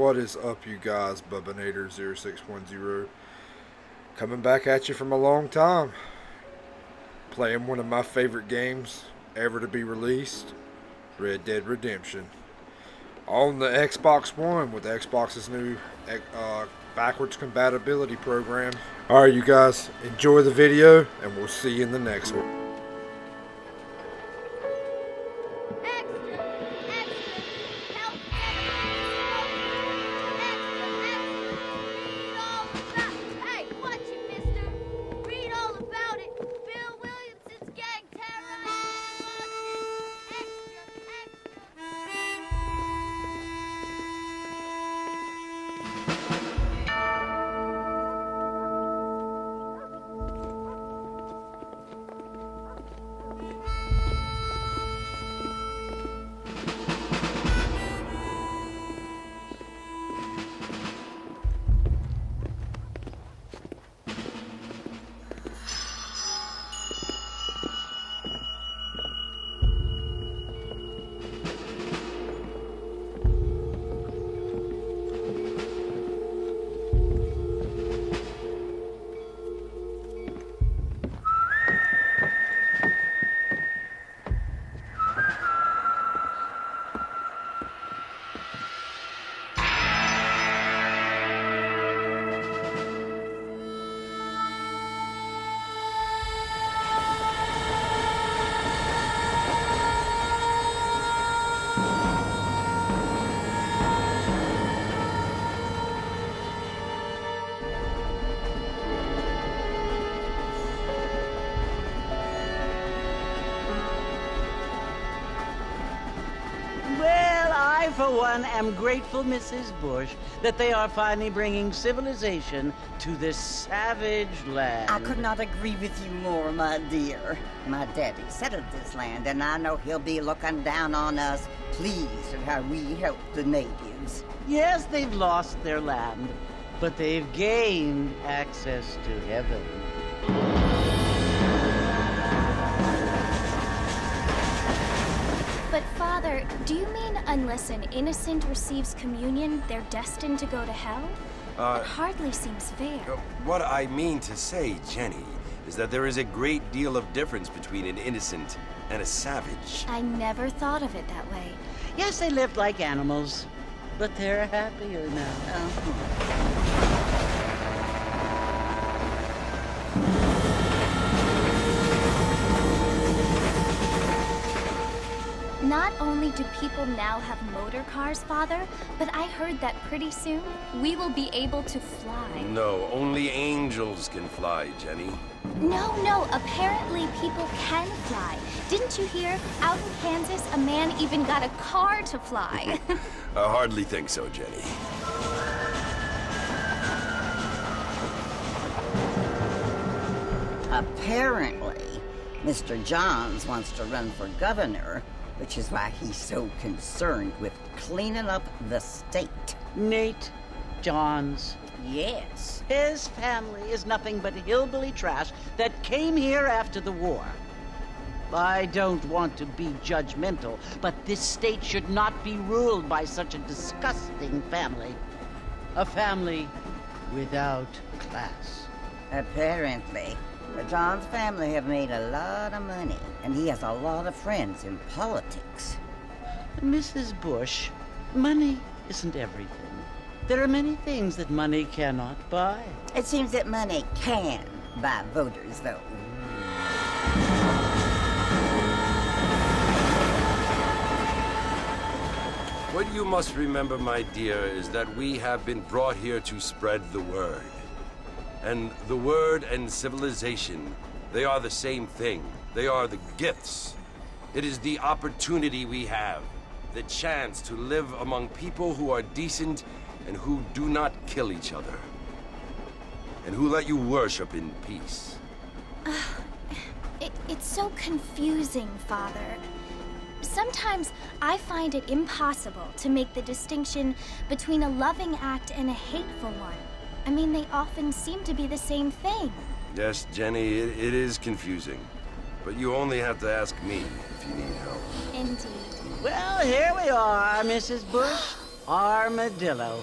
What is up, you guys? Bubbanator0610 coming back at you from a long time, playing one of my favorite games ever to be released, Red Dead Redemption, on the Xbox One with Xbox's new backwards compatibility program. Alright, you guys, enjoy the video and we'll see you in the next one. For one, am grateful, Mrs. Bush, that they are finally bringing civilization to this savage land. I could not agree with you more, my dear. My daddy settled this land, and I know he'll be looking down on us, pleased at how we helped the natives. Yes, they've lost their land, but they've gained access to heaven. But Father, do you mean unless an innocent receives communion, they're destined to go to hell? It hardly seems fair. What I mean to say, Jenny, is that there is a great deal of difference between an innocent and a savage. I never thought of it that way. Yes, they lived like animals, but they're happier now. Not only do people now have motor cars, Father, but I heard that pretty soon we will be able to fly. No, only angels can fly, Jenny. No, apparently people can fly. Didn't you hear? Out in Kansas, a man even got a car to fly. I hardly think so, Jenny. Apparently, Mr. Johns wants to run for governor, which is why he's so concerned with cleaning up the state. Nate Johns. Yes. His family is nothing but hillbilly trash that came here after the war. I don't want to be judgmental, but this state should not be ruled by such a disgusting family. A family without class. Apparently. The Johns family have made a lot of money, and he has a lot of friends in politics. Mrs. Bush, money isn't everything. There are many things that money cannot buy. It seems that money can buy voters, though. What you must remember, my dear, is that we have been brought here to spread the word. And the word and civilization, they are the same thing. They are the gifts. It is the opportunity we have, the chance to live among people who are decent and who do not kill each other, and who let you worship in peace. It's so confusing, Father. Sometimes I find it impossible to make the distinction between a loving act and a hateful one. I mean, they often seem to be the same thing. Yes, Jenny, it is confusing. But you only have to ask me if you need help. Indeed. Well, here we are, Mrs. Bush. Armadillo.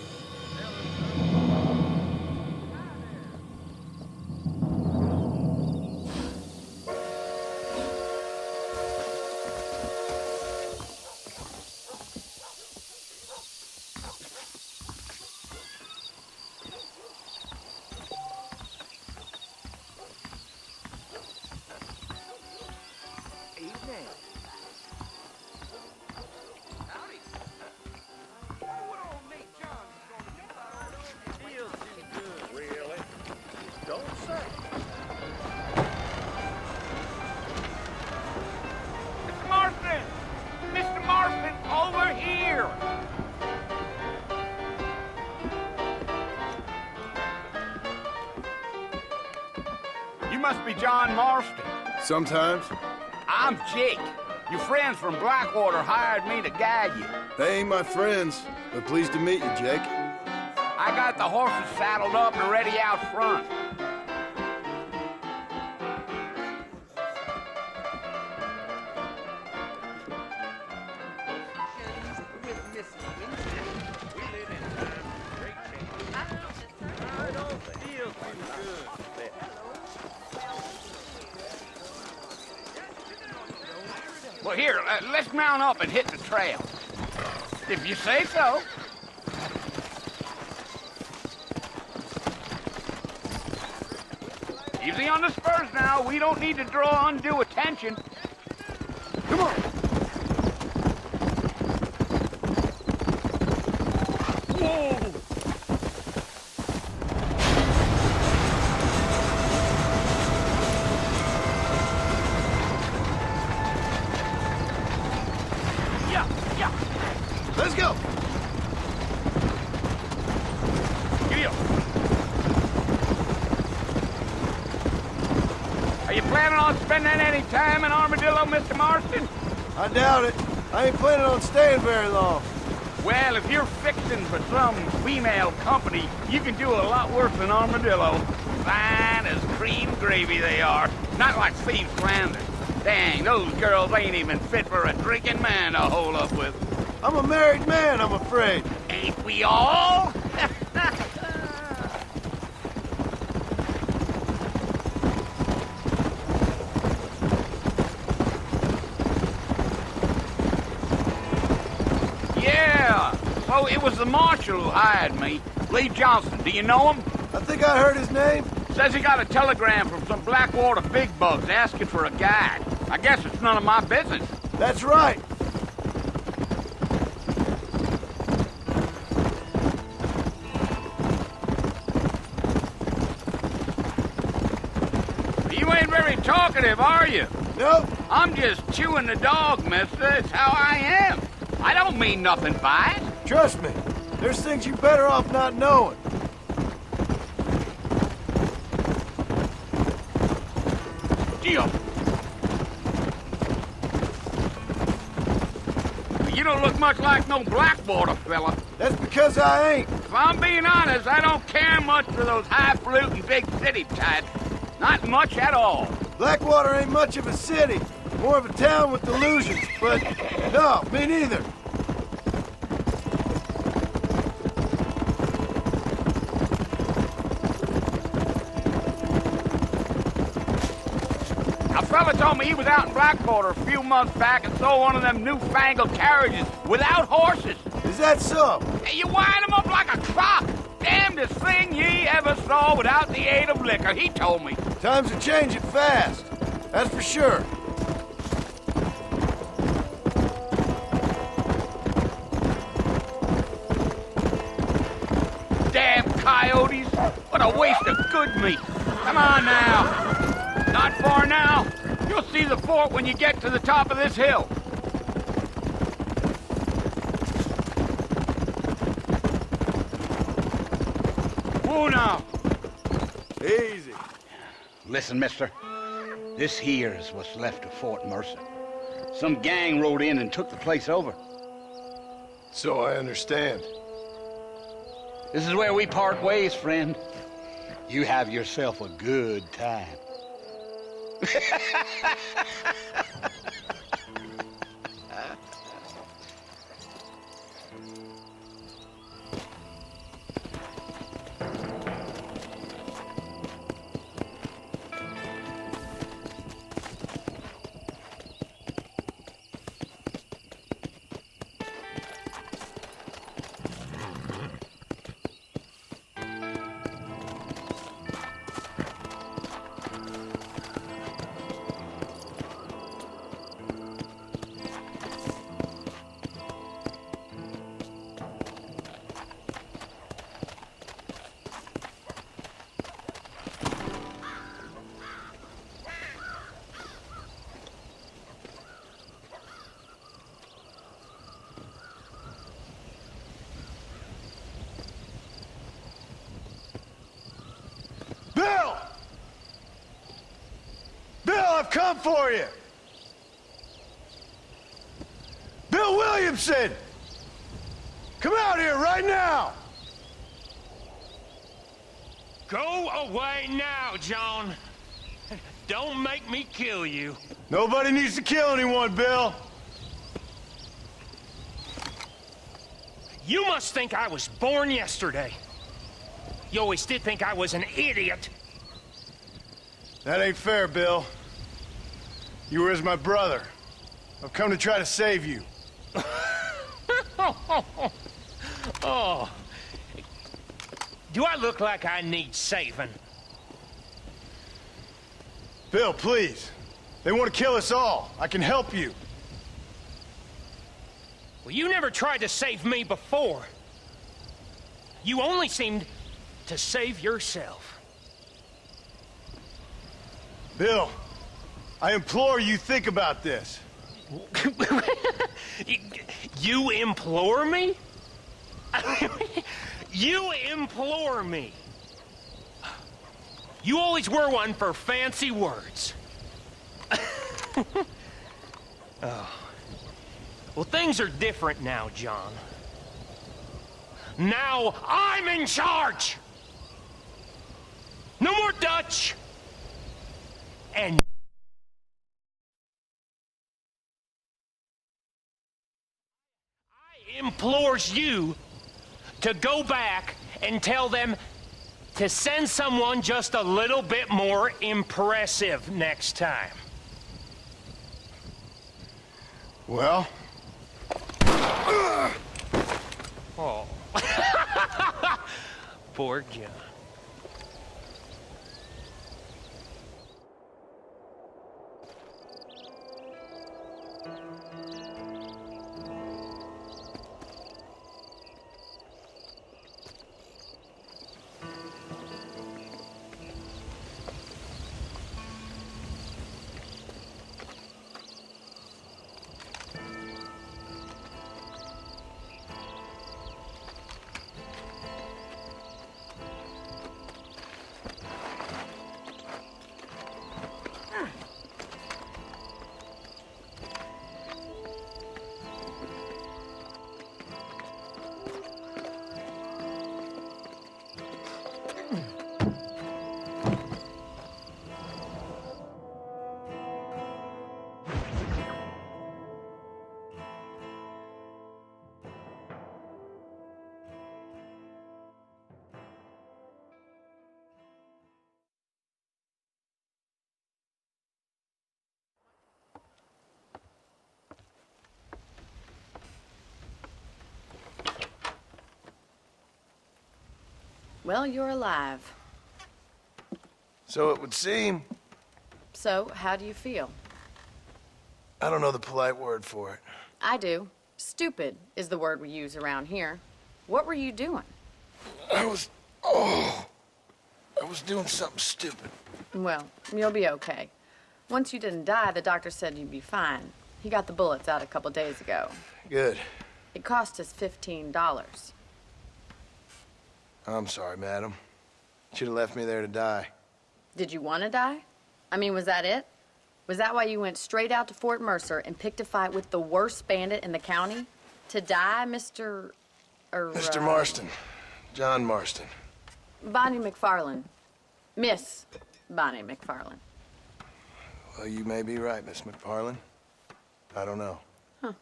Mr. Marston! Mr. Marston, over here! You must be John Marston. Sometimes. I'm Jake. Your friends from Blackwater hired me to guide you. They ain't my friends, but pleased to meet you, Jake. I got the horses saddled up and ready out front. Well, here, let's mount up and hit the trail. If you say so. Easy on the spurs now. We don't need to draw undue attention. Come on. Whoa! Let's go! Giddy up. Are you planning on spending any time in Armadillo, Mr. Marston? I doubt it. I ain't planning on staying very long. Well, if you're fixing for some female company, you can do a lot worse than Armadillo. Fine as cream gravy they are. Not like Steve Flanders. Dang, those girls ain't even fit for a drinking man to hole up with. I'm a married man, I'm afraid. Ain't we all? Yeah, so it was the marshal who hired me. Lee Johnson, do you know him? I think I heard his name. Says he got a telegram from some Blackwater big bugs asking for a guide. I guess it's none of my business. That's right. You ain't very talkative, are you? Nope. I'm just chewing the dog, mister. It's how I am. I don't mean nothing by it. Trust me. There's things you're better off not knowing. Deal. You don't look much like no Blackwater fella. That's because I ain't. If I'm being honest, I don't care much for those highfalutin big city types. Not much at all. Blackwater ain't much of a city. More of a town with delusions, but no, me neither. A fella told me he was out in Blackwater a few months back and saw one of them newfangled carriages without horses. Is that so? You wind 'em up like a clock. Damnedest thing ye ever saw without the aid of liquor, he told me. Times are changing fast. That's for sure. Damn coyotes. What a waste of good meat. Come on now. Not far now. You'll see the fort when you get to the top of this hill. Whoa now. Easy. Listen, mister. This here's what's left of Fort Mercer. Some gang rode in and took the place over. So I understand. This is where we part ways, friend. You have yourself a good time. I've come for you! Bill Williamson! Come out here right now! Go away now, John. Don't make me kill you. Nobody needs to kill anyone, Bill. You must think I was born yesterday. You always did think I was an idiot. That ain't fair, Bill. You were as my brother. I've come to try to save you. Oh. Do I look like I need saving? Bill, please. They want to kill us all. I can help you. Well, you never tried to save me before. You only seemed to save yourself. Bill, I implore you think about this. You implore me? You implore me. You always were one for fancy words. Oh. Well, things are different now, John. Now I'm in charge! No more Dutch! And I implores you to go back and tell them to send someone just a little bit more impressive next time. Well? Oh. Poor John. Well, you're alive. So it would seem. So, how do you feel? I don't know the polite word for it. I do. Stupid is the word we use around here. What were you doing? I was doing something stupid. Well, you'll be okay. Once you didn't die, the doctor said you'd be fine. He got the bullets out a couple days ago. Good. It cost us $15. I'm sorry, madam. Should have left me there to die. Did you want to die? I mean, was that it? Was that why you went straight out to Fort Mercer and picked a fight with the worst bandit in the county? To die, Mr. Mr. Marston. John Marston. Bonnie McFarland. Miss Bonnie McFarland. Well, you may be right, Miss McFarland. I don't know. Huh.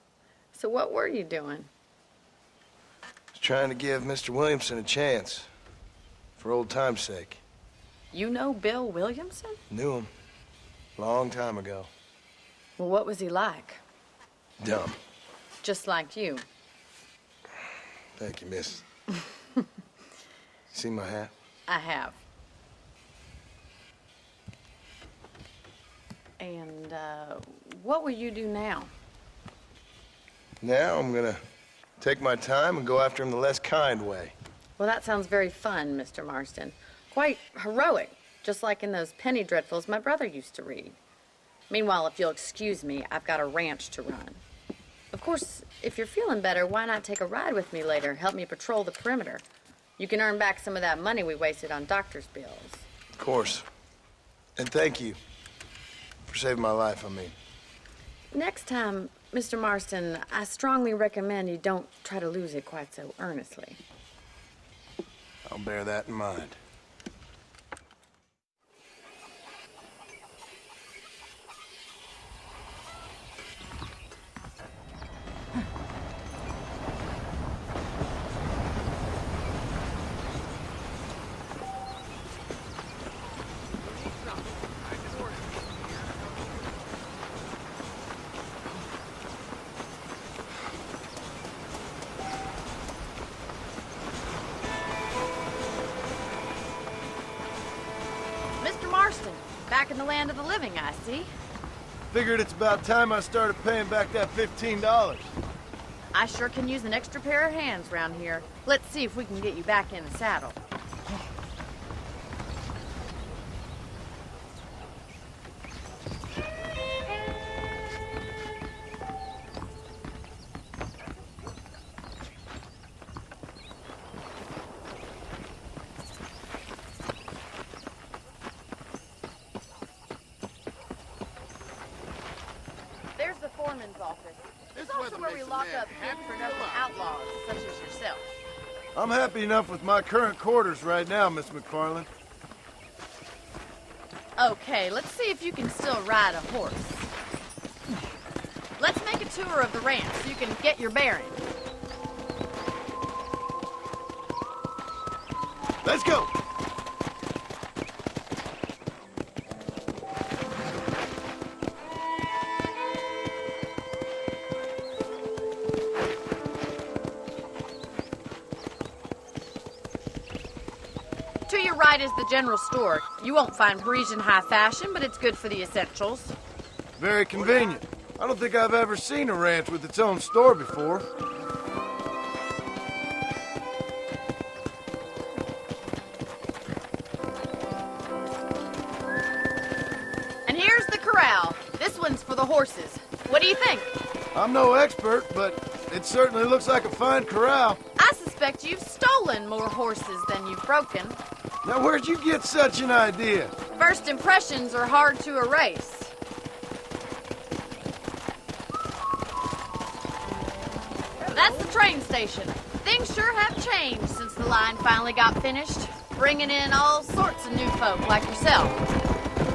So what were you doing? Trying to give Mr. Williamson a chance. For old time's sake. You know Bill Williamson? Knew him. Long time ago. Well, what was he like? Dumb. Just like you. Thank you, miss. See my hat? I have. And, what will you do now? Now I'm gonna take my time and go after him the less kind way. Well, that sounds very fun, Mr. Marston. Quite heroic, just like in those penny dreadfuls my brother used to read. Meanwhile, if you'll excuse me, I've got a ranch to run. Of course, if you're feeling better, why not take a ride with me later? Help me patrol the perimeter. You can earn back some of that money we wasted on doctor's bills. Of course. And thank you for For saving my life, I mean. Next time, Mr. Marston, I strongly recommend you don't try to lose it quite so earnestly. I'll bear that in mind. Mr. Marston, back in the land of the living, I see. Figured it's about time I started paying back that $15. I sure can use an extra pair of hands round here. Let's see if we can get you back in the saddle. There's the foreman's office. It's also where we lock up good-for-nothing outlaws, such as yourself. I'm happy enough with my current quarters right now, Miss McFarland. Okay, let's see if you can still ride a horse. Let's make a tour of the ranch so you can get your bearings. Let's go! To your right is the general store. You won't find Parisian high fashion, but it's good for the essentials. Very convenient. I don't think I've ever seen a ranch with its own store before. And here's the corral. This one's for the horses. What do you think? I'm no expert, but it certainly looks like a fine corral. I suspect you've stolen more horses than you've broken. Now, where'd you get such an idea? First impressions are hard to erase. That's the train station. Things sure have changed since the line finally got finished, bringing in all sorts of new folk like yourself.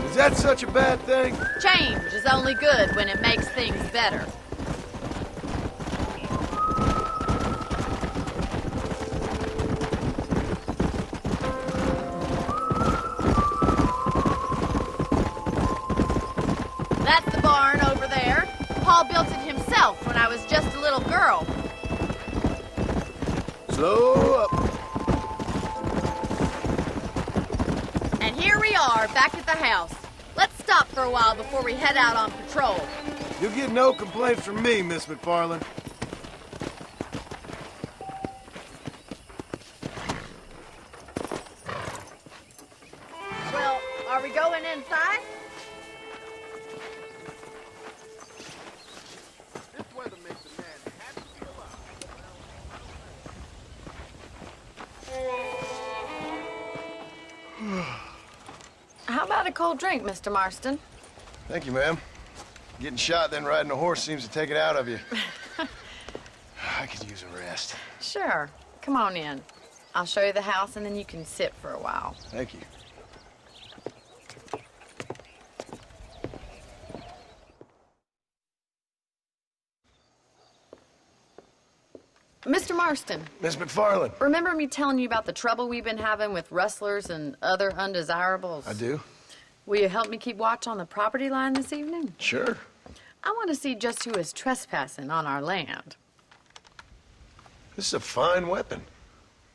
Is that such a bad thing? Change is only good when it makes things better. That's the barn over there. Paul built it himself when I was just a little girl. Slow up. And here we are, back at the house. Let's stop for a while before we head out on patrol. You'll get no complaints from me, Miss McFarland. Well, are we going inside? This weather makes a man happy to be alive. How about a cold drink, Mr. Marston? Thank you, ma'am. Getting shot, then riding a horse seems to take it out of you. I could use a rest. Sure. Come on in. I'll show you the house, and then you can sit for a while. Thank you. Mr. Marston, Miss McFarland. remember me telling you about the trouble we've been having with rustlers and other undesirables? I do? Will you help me keep watch on the property line this evening? Sure. I want to see just who is trespassing on our land. This is a fine weapon.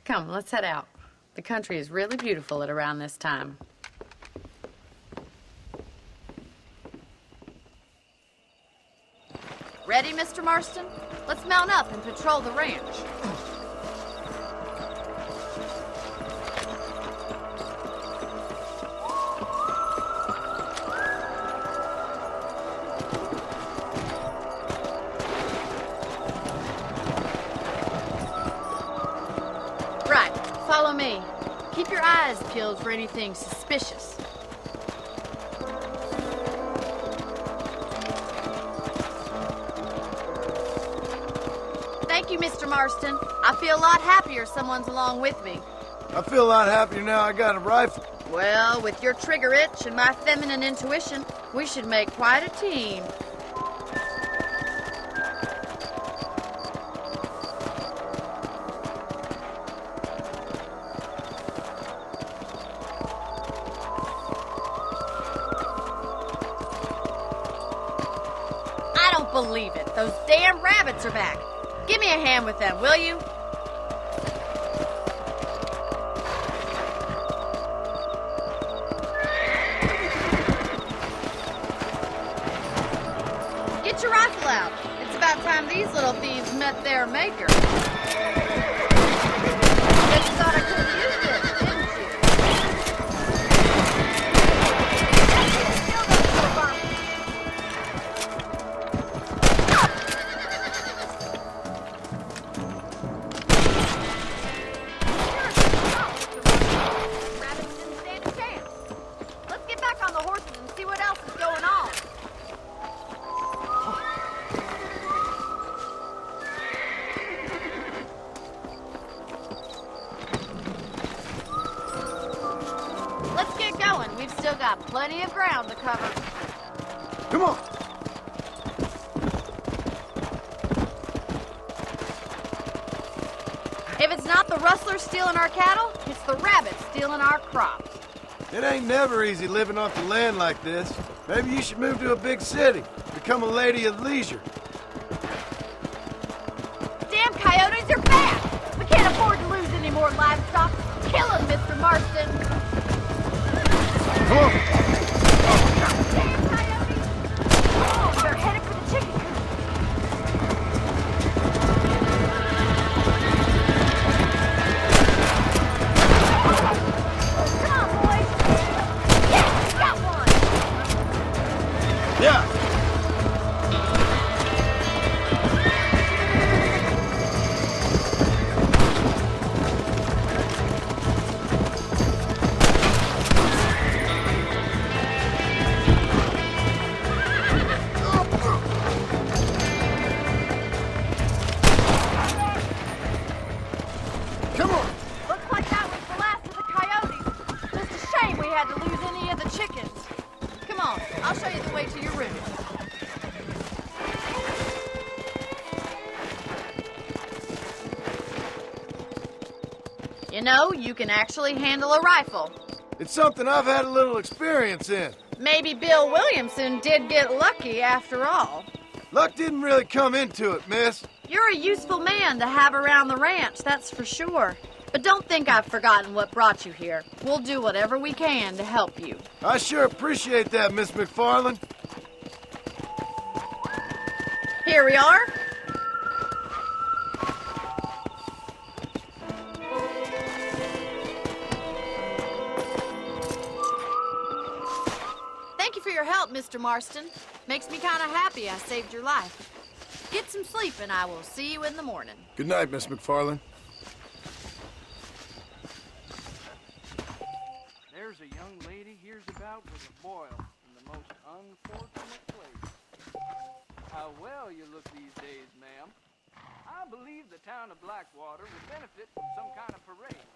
Come, let's head out. The country is really beautiful at around this time. Ready, Mr. Marston? Let's mount up and patrol the ranch. Right, follow me. Keep your eyes peeled for anything suspicious. you, Mr. Marston. I feel a lot happier someone's along with me. I feel a lot happier now I got a rifle. Well, with your trigger itch and my feminine intuition, we should make quite a team. I don't believe it. Those damn rabbits are back. Give me a hand with them, will you? Get your rifle out. It's about time these little thieves met their maker. Guess you thought I couldn't use this, didn't you? Rabbits didn't stand a chance. Let's get back on the horses and see what else is going on. Let's get going. We've still got plenty of ground to cover. Come on. If it's not the rustlers stealing our cattle, it's the rabbits stealing our crops. It ain't never easy living off the land like this. Maybe you should move to a big city. Become a lady of leisure. Damn coyotes are back! We can't afford to lose any more livestock. Kill them, Mr. Marston. Come on. Damn coyotes! Oh, they're headed for the chicken coop. Come on, boys. Yeah, got one. Yeah. Come on. Looks like that was the last of the coyotes. Just a shame we had to lose any of the chickens. Come on, I'll show you the way to your room. You know, you can actually handle a rifle. It's something I've had a little experience in. Maybe Bill Williamson did get lucky after all. Luck didn't really come into it, miss. You're a useful man to have around the ranch, that's for sure. But don't think I've forgotten what brought you here. We'll do whatever we can to help you. I sure appreciate that, Miss McFarland. Here we are. Thank you for your help, Mr. Marston. Makes me kind of happy I saved your life. Get some sleep and I will see you in the morning. Good night, Miss McFarland. There's a young lady hears about with a boil in the most unfortunate place. How well you look these days, ma'am. I believe the town of Blackwater would benefit from some kind of parade.